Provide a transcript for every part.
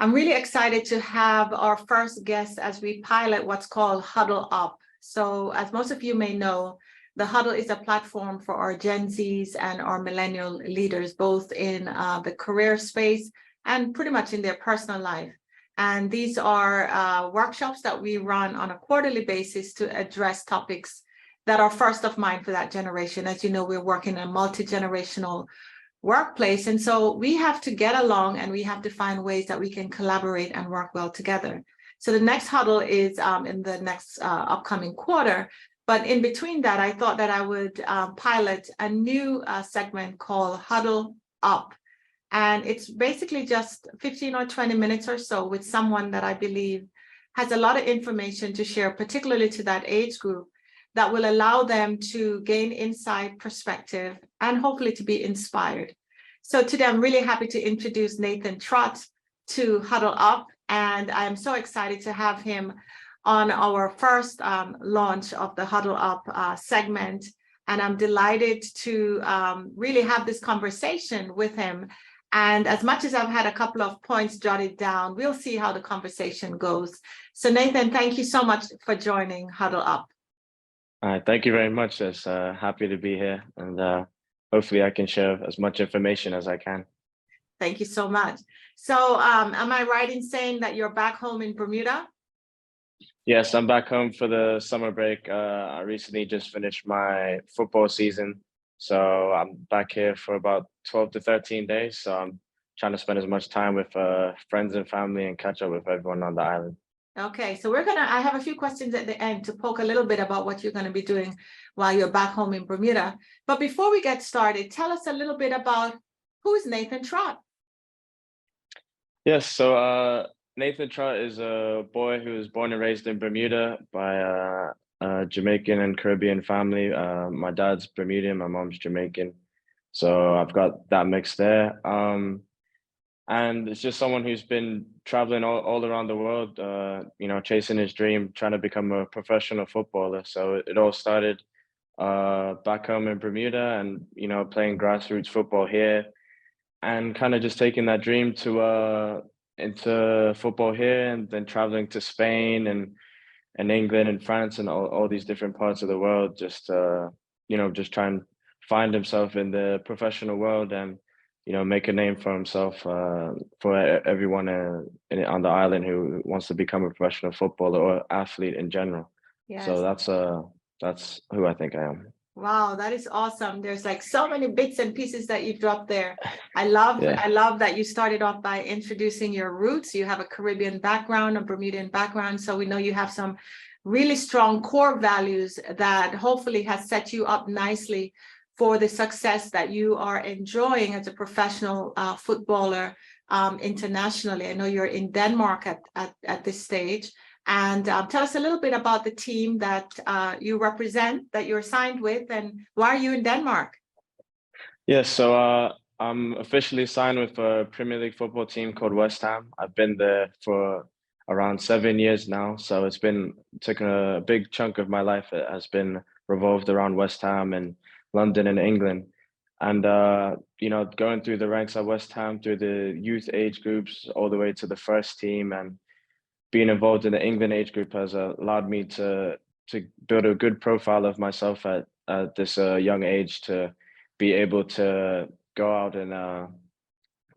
I'm really excited to have our first guest as we pilot what's called Huddle Up. So as most of you may know, the Huddle is a platform for our Gen Zs and our millennial leaders, both in the career space and pretty much in their personal life. And these are workshops that we run on a quarterly basis to address topics that are first of mind for that generation. As you know, we're working in a multi-generational workplace. And so we have to get along and we have to find ways that we can collaborate and work well together. So the next huddle is in the next upcoming quarter. But in between that, I thought that I would pilot a new segment called Huddle Up. And it's basically just 15 or 20 minutes or so with someone that I believe has a lot of information to share, particularly to that age group, that will allow them to gain insight, perspective, and hopefully to be inspired. So today, I'm really happy to introduce Nathan Trott to Huddle Up, and I'm so excited to have him on our first launch of the Huddle Up segment. And I'm delighted to really have this conversation with him. And as much as I've had a couple of points jotted down, we'll see how the conversation goes. So Nathan, thank you so much for joining Huddle Up. Thank you very much. It's happy to be here, and hopefully I can share as much information as I can. Thank you so much. So am I right in saying that you're back home in Bermuda? Yes, I'm back home for the summer break. I recently just finished my football season, so I'm back here for about 12 to 13 days. So I'm trying to spend as much time with friends and family and catch up with everyone on the island. Okay, so I have a few questions at the end to poke a little bit about what you're going to be doing while you're back home in Bermuda. But before we get started, tell us a little bit about who's Nathan Trott. Yes, so Nathan Trott is a boy who was born and raised in Bermuda by a Jamaican and Caribbean family. My dad's Bermudian, my mom's Jamaican. So I've got that mix there. And it's just someone who's been traveling all around the world, chasing his dream, trying to become a professional footballer. So it all started back home in Bermuda and, playing grassroots football here and kind of just taking that dream to into football here and then traveling to Spain and England and France and all these different parts of the world, just just try and find himself in the professional world and make a name for himself, for everyone on the island who wants to become a professional footballer or athlete in general. Yes. So that's who I think I am. Wow, that is awesome. There's like so many bits and pieces that you dropped there. I love that you started off by introducing your roots. You have a Caribbean background, a Bermudian background. So we know you have some really strong core values that hopefully has set you up nicely for the success that you are enjoying as a professional footballer internationally. I know you're in Denmark at this stage. And tell us a little bit about the team that you represent, that you're signed with, and why are you in Denmark? Yes, so I'm officially signed with a Premier League football team called West Ham. I've been there for around 7 years now. So it's taken a big chunk of my life. It has been revolved around West Ham and London and England. And, going through the ranks at West Ham, through the youth age groups, all the way to the first team, and being involved in the England age group has allowed me to build a good profile of myself at this young age, to be able to go out and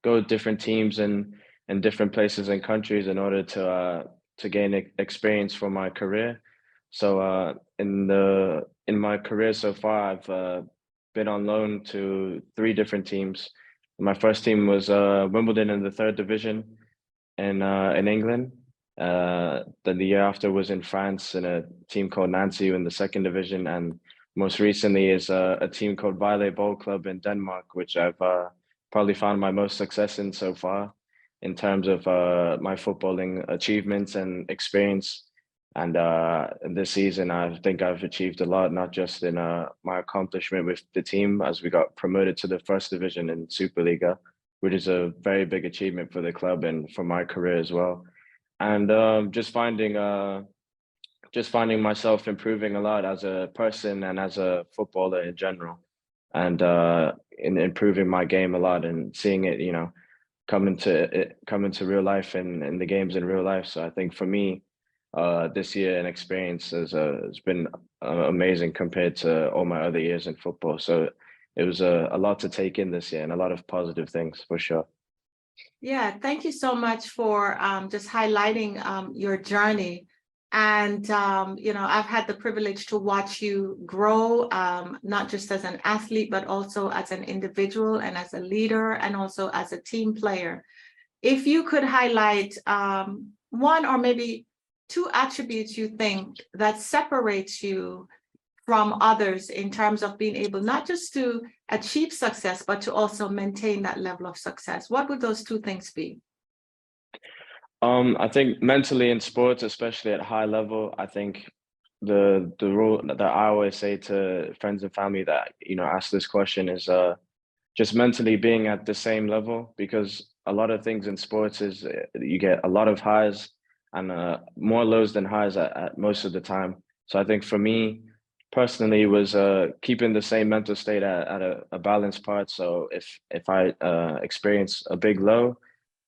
go to different teams and different places and countries in order to gain experience for my career. So in my career so far, I've been on loan to 3 different teams. My first team was Wimbledon in the 3rd division in England. Then the year after was in France in a team called Nancy in the 2nd division, and most recently is a team called Vejle Ball Club in Denmark, which I've probably found my most success in so far in terms of my footballing achievements and experience. And this season, I think I've achieved a lot, not just in my accomplishment with the team as we got promoted to the 1st division in Superliga, which is a very big achievement for the club and for my career as well. And just finding myself improving a lot as a person and as a footballer in general, and in improving my game a lot and seeing it, come into real life and in the games in real life. So I think for me, this year and experience has been amazing compared to all my other years in football. So it was a lot to take in this year and a lot of positive things for sure. Yeah, thank you so much for just highlighting your journey. And, I've had the privilege to watch you grow, not just as an athlete, but also as an individual and as a leader and also as a team player. If you could highlight one or maybe two attributes you think that separates you from others in terms of being able not just to achieve success, but to also maintain that level of success, what would those two things be? I think mentally in sports, especially at high level, I think the rule that I always say to friends and family that ask this question is just mentally being at the same level, because a lot of things in sports is you get a lot of highs and more lows than highs at most of the time. So I think for me personally was keeping the same mental state at a balanced part. So if I experience a big low,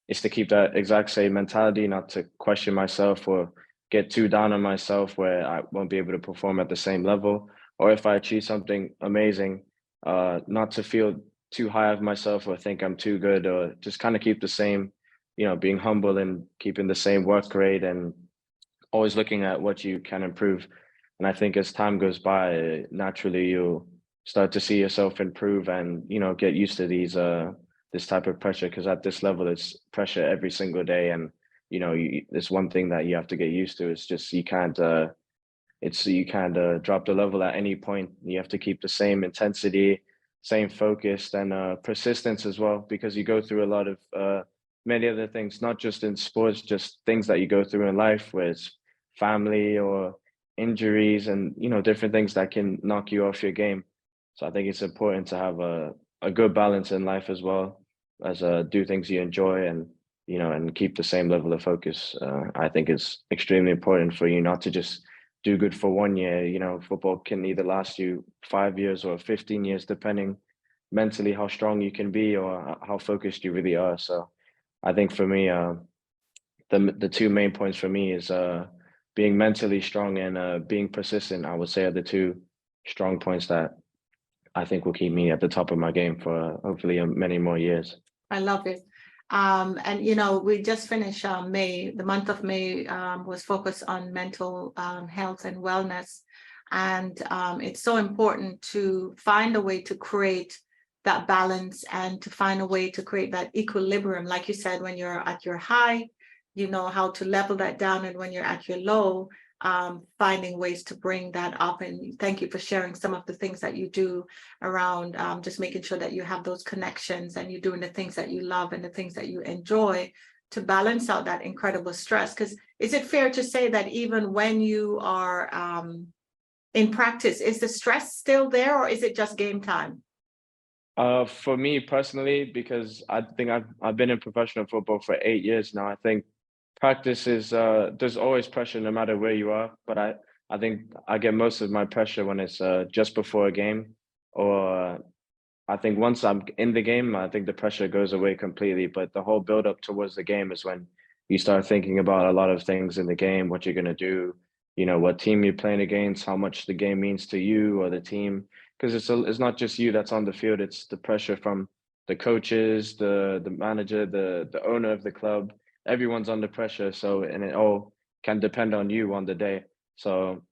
is to keep that exact same mentality, not to question myself or get too down on myself where I won't be able to perform at the same level. Or if I achieve something amazing, not to feel too high of myself or think I'm too good, or just kind of keep the same, being humble and keeping the same work rate and always looking at what you can improve. And I think as time goes by, naturally you'll start to see yourself improve and, get used to this type of pressure, because at this level it's pressure every single day. And, there's one thing that you have to get used to. It's just you can't drop the level at any point. You have to keep the same intensity, same focus, and persistence as well, because you go through a lot of many other things, not just in sports, just things that you go through in life, where it's family or injuries and different things that can knock you off your game. So I think it's important to have a good balance in life as well, as do things you enjoy and and keep the same level of focus. I think it's extremely important for you not to just do good for 1 year. Football can either last you 5 years or 15 years, depending mentally how strong you can be or how focused you really are. So I think for me, the two main points for me is being mentally strong and being persistent. I would say are the two strong points that I think will keep me at the top of my game for hopefully many more years. I love it. And we just finished May. The month of May was focused on mental health and wellness. And it's so important to find a way to create that balance and to find a way to create that equilibrium. Like you said, when you're at your high, you know how to level that down. And when you're at your low, finding ways to bring that up. And thank you for sharing some of the things that you do around just making sure that you have those connections and you're doing the things that you love and the things that you enjoy to balance out that incredible stress. Because is it fair to say that even when you are in practice, is the stress still there, or is it just game time? For me personally, because I think I've been in professional football for 8 years now, I think practice is there's always pressure no matter where you are. But I think I get most of my pressure when it's just before a game, or I think once I'm in the game, I think the pressure goes away completely. But the whole build up towards the game is when you start thinking about a lot of things in the game, what you're gonna do, what team you're playing against, how much the game means to you or the team. Because it's not just you that's on the field; it's the pressure from the coaches, the manager, the owner of the club. Everyone's under pressure, so and it all can depend on you on the day. So,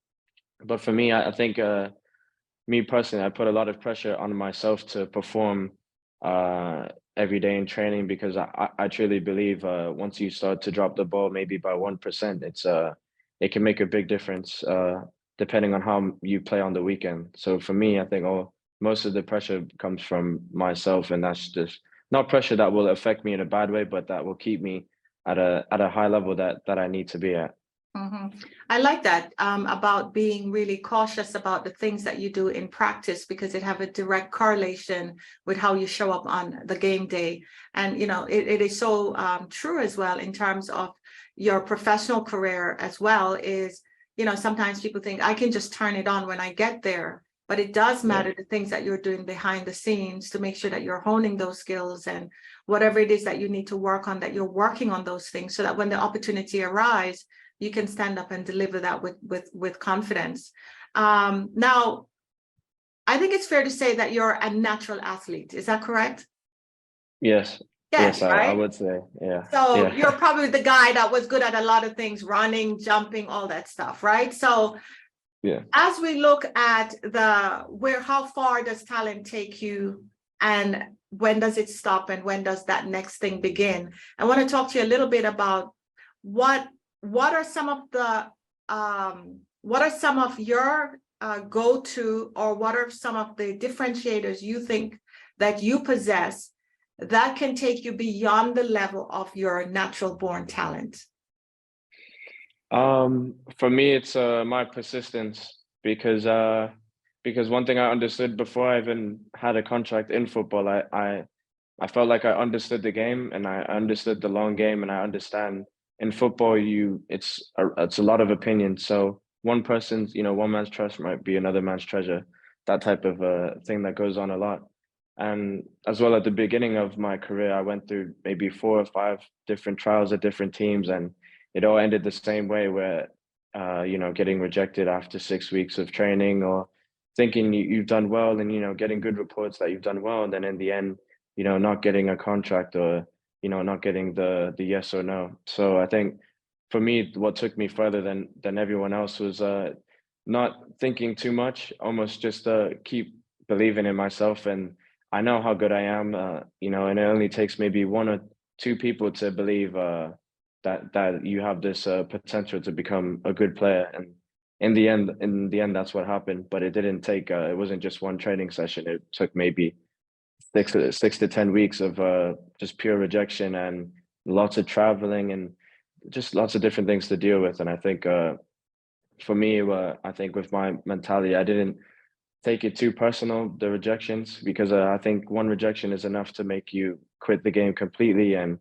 but for me, I think me personally, I put a lot of pressure on myself to perform every day in training, because I truly believe once you start to drop the ball maybe by 1%, it can make a big difference depending on how you play on the weekend. So for me, I think most of the pressure comes from myself, and that's just not pressure that will affect me in a bad way, but that will keep me at a high level that I need to be at. Mm-hmm. I like that about being really cautious about the things that you do in practice, because it have a direct correlation with how you show up on the game day. And, it is so true as well in terms of your professional career as well is, sometimes people think I can just turn it on when I get there. but it does matter the things that you're doing behind the scenes to make sure that you're honing those skills, and whatever it is that you need to work on, that you're working on those things so that when the opportunity arises, you can stand up and deliver that with confidence. Now, I think it's fair to say that you're a natural athlete. Is that correct? Yes. Yes, Yes, I right? would say, yeah. So Yeah. you're probably the guy that was good at a lot of things, running, jumping, all that stuff, right? So Yeah. as we look at how far does talent take you, and when does it stop, and when does that next thing begin? I want to talk to you a little bit about what are some of your go-to, or what are some of the differentiators you think that you possess that can take you beyond the level of your natural born talent? For me, it's my persistence, because one thing I understood before I even had a contract in football, I felt like I understood the game, and I understood the long game, and I understand in football it's a lot of opinion. So one man's trust might be another man's treasure. That type of thing that goes on a lot. And as well, at the beginning of my career, I went through maybe 4 or 5 different trials at different teams, and it all ended the same way, where getting rejected after 6 weeks of training, or thinking you've done well, and getting good reports that you've done well, and then in the end, not getting a contract, or not getting the yes or no. So I think for me, what took me further than everyone else was not thinking too much, almost just keep believing in myself. And I know how good I am, and it only takes maybe 1 or 2 people to believe that you have this potential to become a good player. And in the end, that's what happened. But it didn't take. It wasn't just one training session. It took maybe 6 to 10 weeks of just pure rejection, and lots of traveling, and just lots of different things to deal with. And I think for me, I think with my mentality, I didn't take it too personal, the rejections, because I think one rejection is enough to make you quit the game completely, and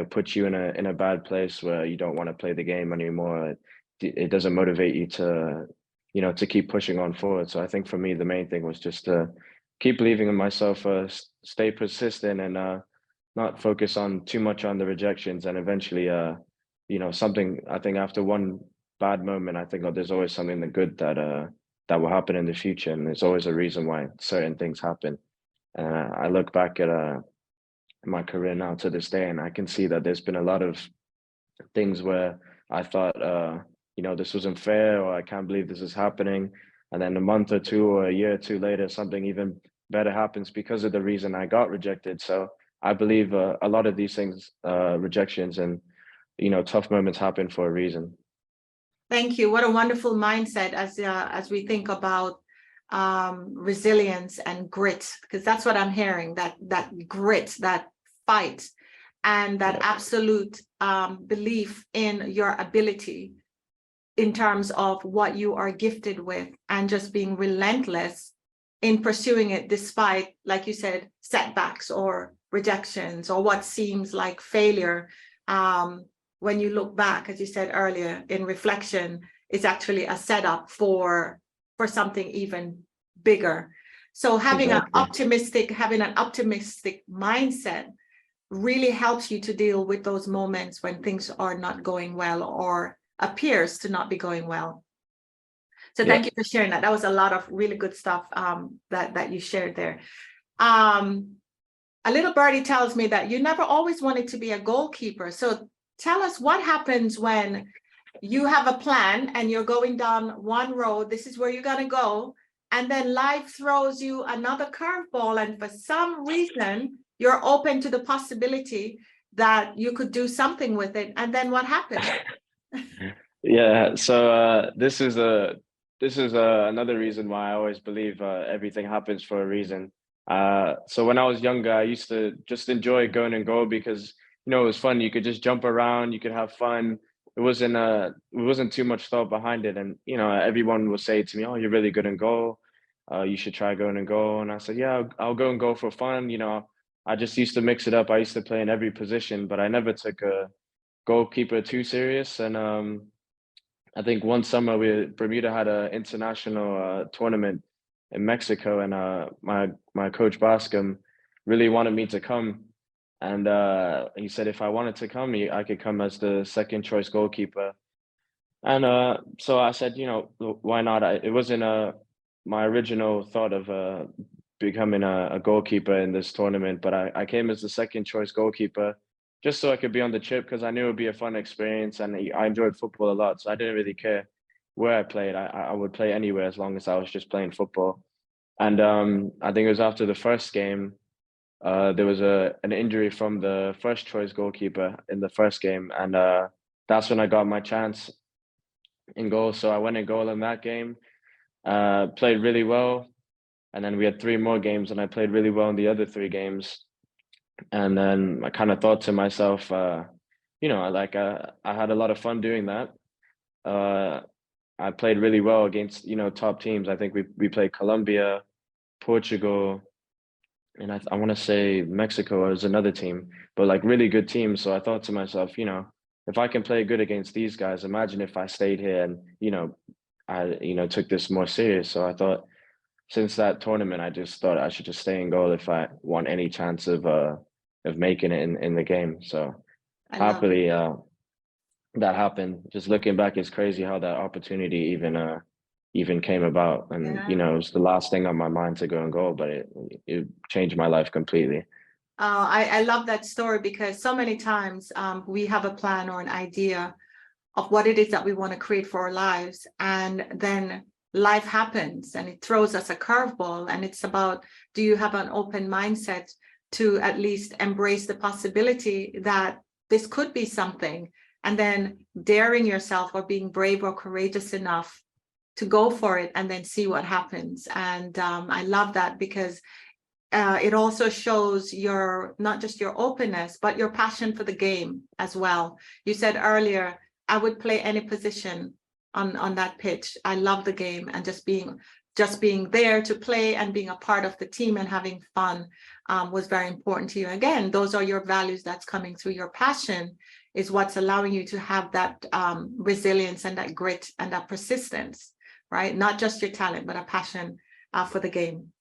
put you in a bad place where you don't want to play the game anymore. It doesn't motivate you to keep pushing on forward. So I think for me, the main thing was just to keep believing in myself, stay persistent, and not focus on too much on the rejections. And eventually, something, I think after one bad moment, I think, oh, there's always something good that will happen in the future, and there's always a reason why certain things happen. I look back at my career now to this day, and I can see that there's been a lot of things where I thought, this wasn't fair, or I can't believe this is happening. And then a month or two, or a year or two later, something even better happens because of the reason I got rejected. So I believe a lot of these things, rejections and, tough moments, happen for a reason. Thank you. What a wonderful mindset as we think about resilience and grit, because that's what I'm hearing, that grit, that fight, and that absolute belief in your ability in terms of what you are gifted with, and just being relentless in pursuing it despite, like you said, setbacks or rejections or what seems like failure. When you look back, as you said earlier, in reflection, it's actually a setup for something even bigger. So having an optimistic mindset really helps you to deal with those moments when things are not going well, or appears to not be going well. So thank you for sharing that. That was a lot of really good stuff that you shared there. A little birdie tells me that you never always wanted to be a goalkeeper. So tell us what happens when you have a plan and you're going down one road, this is where you're going to go, and then life throws you another curveball, and for some reason you're open to the possibility that you could do something with it. And then what happens? Yeah, so this is another reason why I always believe everything happens for a reason. So when I was younger, I used to just enjoy going and goal, because it was fun. You could just jump around, you could have fun. It wasn't too much thought behind it. And everyone would say to me, "Oh, you're really good in goal. You should try going and goal." And I said, "Yeah, I'll go and go for fun." I just used to mix it up. I used to play in every position, but I never took a goalkeeper too serious. And I think one summer Bermuda had an international tournament, in Mexico, and my coach Bascom really wanted me to come, and he said if I wanted to come, I could come as the second choice goalkeeper. And so I said, why not? It wasn't my original thought of becoming a goalkeeper in this tournament, but I came as the second choice goalkeeper just so I could be on the trip because I knew it would be a fun experience, and I enjoyed football a lot, so I didn't really care where I played. I would play anywhere as long as I was just playing football. And I think it was after the first game, there was an injury from the first choice goalkeeper in the first game, and that's when I got my chance in goal. So I went in goal in that game, played really well, and then we had 3 more games, and I played really well in the other 3 games. And then I kind of thought to myself, I had a lot of fun doing that. I played really well against top teams. I think we played Colombia, Portugal, and I want to say Mexico as another team, but like really good teams. So I thought to myself, if I can play good against these guys, imagine if I stayed here and I took this more serious. So I thought, since that tournament, I just thought I should just stay in goal if I want any chance of making it in the game. So happily that happened. Just looking back, it's crazy how that opportunity even came about, and it was the last thing on my mind to go and goal, but it changed my life completely. I love that story because so many times we have a plan or an idea of what it is that we want to create for our lives, and then life happens and it throws us a curveball, and it's about, do you have an open mindset to at least embrace the possibility that this could be something, and then daring yourself or being brave or courageous enough to go for it and then see what happens. And I love that because it also shows not just your openness, but your passion for the game as well. You said earlier, I would play any position on that pitch. I love the game, and just being there to play and being a part of the team and having fun was very important to you. Again, those are your values that's coming through. Your passion is what's allowing you to have that resilience and that grit and that persistence, right? Not just your talent, but a passion for the game.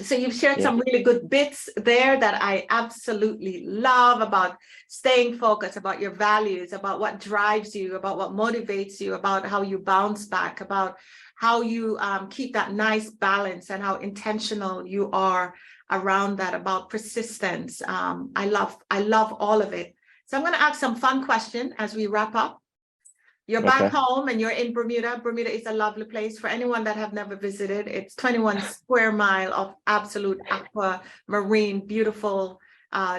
So you've shared some really good bits there that I absolutely love about staying focused, about your values, about what drives you, about what motivates you, about how you bounce back, about how you keep that nice balance and how intentional you are around that, about persistence. I love all of it. So I'm going to ask some fun question as we wrap up. You're back home and you're in Bermuda. Bermuda is a lovely place for anyone that have never visited. It's 21 square mile of absolute aqua marine, beautiful,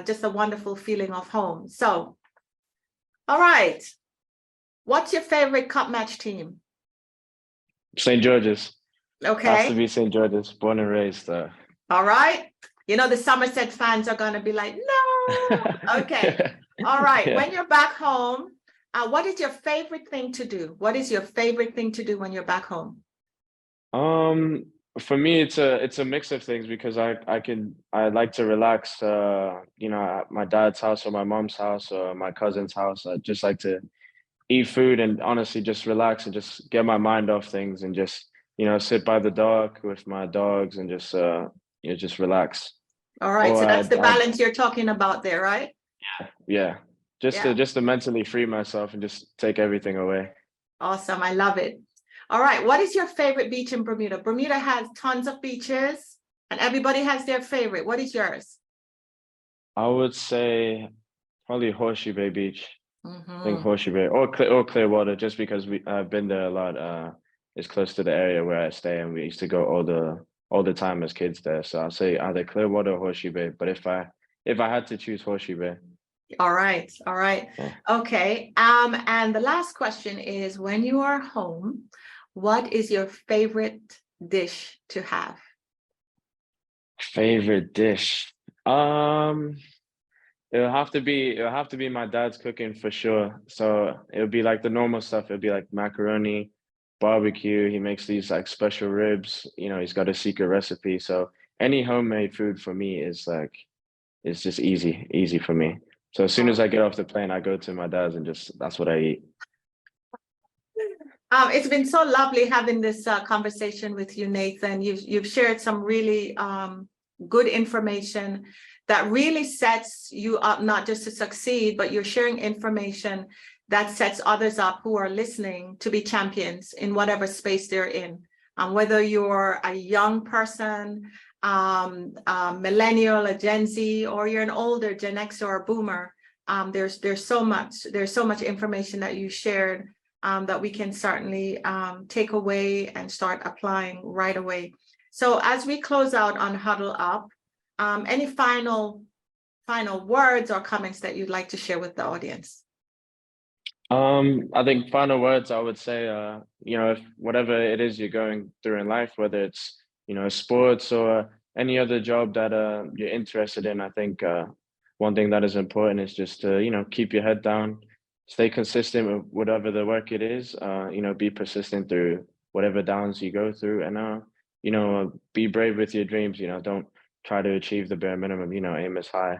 just a wonderful feeling of home. So, all right. What's your favorite cup match team? St. George's. Okay. Has to be St. George's, born and raised. All right. The Somerset fans are going to be like, no. Okay. All right. When you're back home, what is your favorite thing to do? What is your favorite thing to do when you're back home? For me, it's a mix of things because I like to relax. At my dad's house or my mom's house or my cousin's house. I just like to eat food and honestly just relax and just get my mind off things and just sit by the dock with my dogs and just relax. All right, so that's the balance you're talking about there, right? Yeah. Just to mentally free myself and just take everything away. Awesome. I love it. All right. What is your favorite beach in Bermuda? Bermuda has tons of beaches and everybody has their favorite. What is yours? I would say probably Horseshoe Bay Beach. Mm-hmm. I think Horseshoe Bay or Clearwater, just because I've been there a lot. It's close to the area where I stay, and we used to go all the time as kids there. So I'll say either Clearwater or Horseshoe Bay. But if I had to choose, Horseshoe Bay. All right. Yeah. Okay. And the last question is, when you are home, what is your favorite dish to have? Favorite dish? It'll have to be my dad's cooking for sure. So it'll be like the normal stuff. It'll be like macaroni, barbecue. He makes these like special ribs. He's got a secret recipe. So any homemade food for me is just easy for me. So as soon as I get off the plane, I go to my dad's and that's what I eat. It's been so lovely having this conversation with you, Nathan. You've shared some really good information that really sets you up not just to succeed, but you're sharing information that sets others up who are listening to be champions in whatever space they're in. Whether you're a young person, a millennial, a Gen Z, or you're an older Gen X or a boomer, there's so much information that you shared that we can certainly take away and start applying right away. So as we close out on Huddle Up, any final words or comments that you'd like to share with the audience? I think final words, I would say, if whatever it is you're going through in life, whether it's, sports or any other job that you're interested in, I think one thing that is important is just to, keep your head down, stay consistent with whatever the work it is, be persistent through whatever downs you go through, and, be brave with your dreams, don't try to achieve the bare minimum, aim as high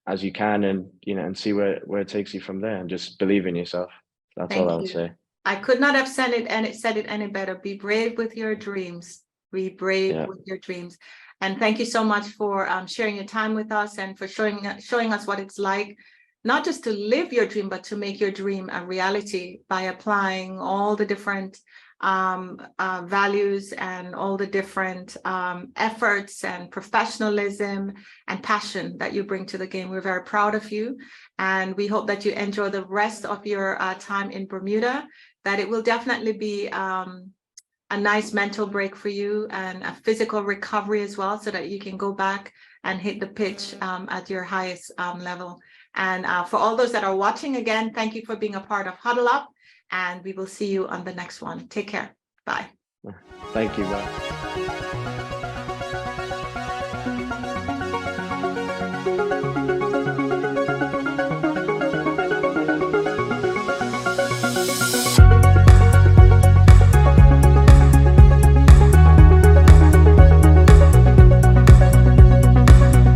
as you can, and and see where it takes you from there, and just believe in yourself. That's all I would say. I could not have said it any better. Be brave with your dreams. Be brave with your dreams. And thank you so much for sharing your time with us and for showing us what it's like, not just to live your dream, but to make your dream a reality by applying all the different values and all the different efforts and professionalism and passion that you bring to the game. We're very proud of you, and we hope that you enjoy the rest of your time in Bermuda, that it will definitely be a nice mental break for you and a physical recovery as well, so that you can go back and hit the pitch at your highest level. And for all those that are watching, again, thank you for being a part of Huddle Up, and we will see you on the next one. Take care. Bye. Thank you. Bye.